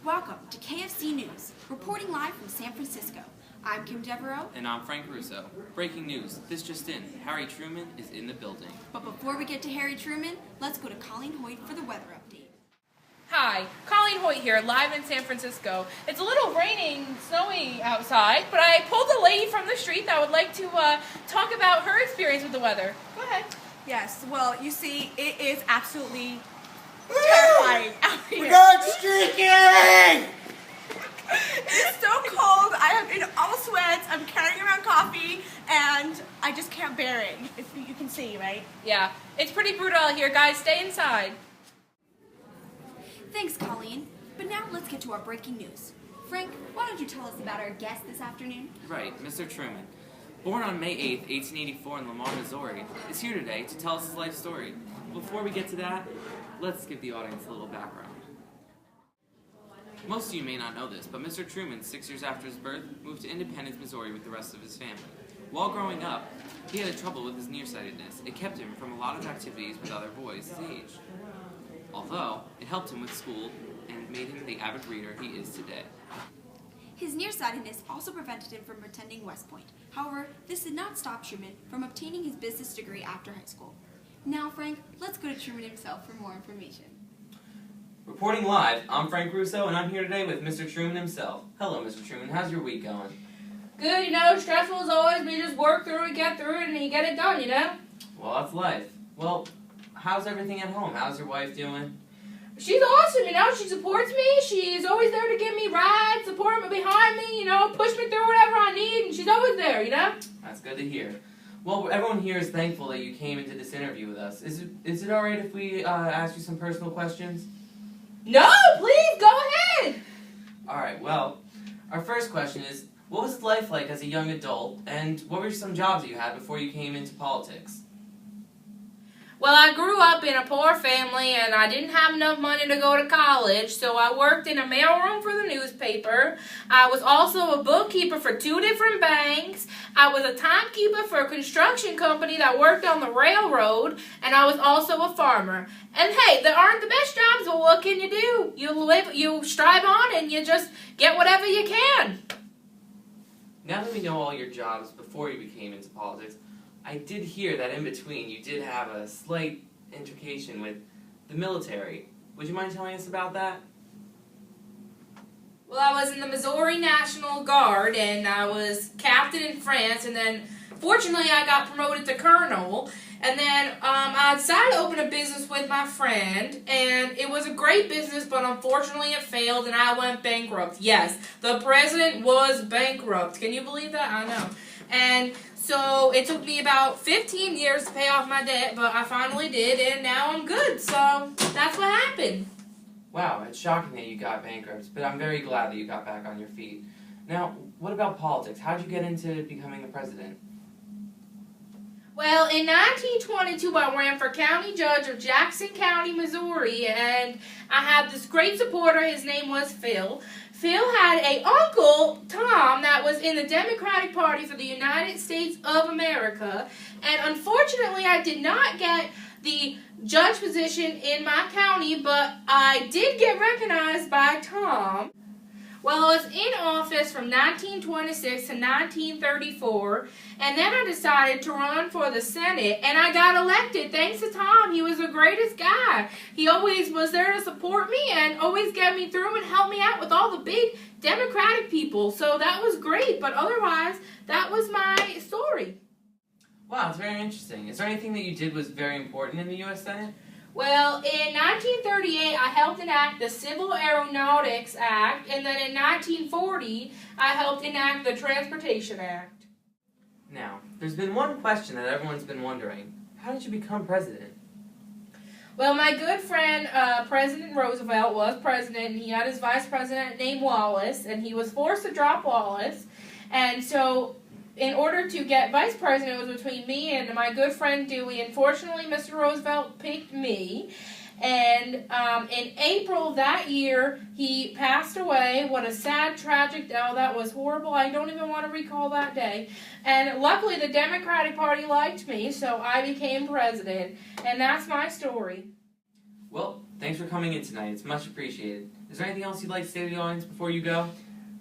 Welcome to KFC News, reporting live from San Francisco. I'm Kim Devereaux. And I'm Frank Russo. Breaking news, this just in, Harry Truman is in the building. But before we get to Harry Truman, let's go to Colleen Hoyt for the weather update. Hi, Colleen Hoyt here, live in San Francisco. It's a little raining, snowy outside, but I pulled a lady from the street that would like to talk about her experience with the weather. Go ahead. Yes, well, you see, it is absolutely terrifying out here. We're going streaking! It's so cold. I am in all sweats. I'm carrying around coffee, and I just can't bear it. If you can see, right? Yeah, it's pretty brutal out here, guys. Stay inside. Thanks, Colleen. But now let's get to our breaking news. Frank, why don't you tell us about our guest this afternoon? Right, Mr. Truman. Born on May 8th, 1884 in Lamar, Missouri, is here today to tell us his life story. Before we get to that, let's give the audience a little background. Most of you may not know this, but Mr. Truman, 6 years after his birth, moved to Independence, Missouri with the rest of his family. While growing up, he had trouble with his nearsightedness. It kept him from a lot of activities with other boys his age. Although, it helped him with school and made him the avid reader he is today. His nearsightedness also prevented him from attending West Point. However, this did not stop Truman from obtaining his business degree after high school. Now, Frank, let's go to Truman himself for more information. Reporting live, I'm Frank Russo, and I'm here today with Mr. Truman himself. Hello, Mr. Truman. How's your week going? Good, stressful as always, but you just work through it, get through it, and you get it done, Well, that's life. Well, how's everything at home? How's your wife doing? She's awesome, she supports me, she's always there to give me rides, support me behind me, push me through whatever I need, and she's always there, That's good to hear. Well, everyone here is thankful that you came into this interview with us. Is it alright if we ask you some personal questions? No, please, go ahead! Alright, well, our first question is, what was life like as a young adult, and what were some jobs that you had before you came into politics? Well, I grew up in a poor family, and I didn't have enough money to go to college, so I worked in a mailroom for the newspaper. I was also a bookkeeper for 2 different banks. I was a timekeeper for a construction company that worked on the railroad, and I was also a farmer. And hey, they aren't the best jobs, but what can you do? You strive on, and you just get whatever you can. Now that we know all your jobs before you became into politics, I did hear that in between you did have a slight intrication with the military. Would you mind telling us about that? Well, I was in the Missouri National Guard, and I was captain in France, and then fortunately I got promoted to colonel, and then I decided to open a business with my friend, and it was a great business, but unfortunately it failed, and I went bankrupt. Yes, the president was bankrupt. Can you believe that? I know. And so it took me about 15 years to pay off my debt, but I finally did, and now I'm good. So that's what happened. Wow, it's shocking that you got bankrupt, but I'm very glad that you got back on your feet. Now, what about politics? How'd you get into becoming the president? Well, in 1922, I ran for county judge of Jackson County, Missouri, and I had this great supporter. His name was Phil. Phil had an uncle, Tom, that was in the Democratic Party for the United States of America, and unfortunately, I did not get the judge position in my county, but I did get recognized by Tom. Well, I was in office from 1926 to 1934, and then I decided to run for the Senate, and I got elected thanks to Tom. He was the greatest guy. He always was there to support me and always get me through and help me out with all the big Democratic people. So that was great, but otherwise, that was my story. Wow, it's very interesting. Is there anything that you did was very important in the U.S. Senate? Well, in 1938, I helped enact the Civil Aeronautics Act, and then in 1940, I helped enact the Transportation Act. Now, there's been one question that everyone's been wondering. How did you become president? Well, my good friend, President Roosevelt, was president, and he had his vice president named Wallace, and he was forced to drop Wallace, and so in order to get vice president, it was between me and my good friend Dewey. Unfortunately, Mr. Roosevelt picked me. And in April that year, he passed away. What a sad, tragic, that was horrible. I don't even want to recall that day. And luckily, the Democratic Party liked me, so I became president. And that's my story. Well, thanks for coming in tonight. It's much appreciated. Is there anything else you'd like to say to the audience before you go?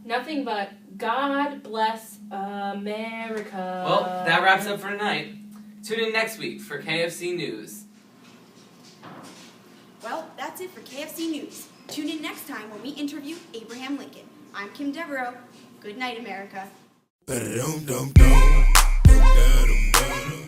Nothing but God bless America. Well, that wraps up for tonight. Tune in next week for KFC News. Well, that's it for KFC News. Tune in next time when we interview Abraham Lincoln. I'm Kim Devereaux. Good night, America. Ba-dum-dum-dum. Dum-da-dum-da-dum.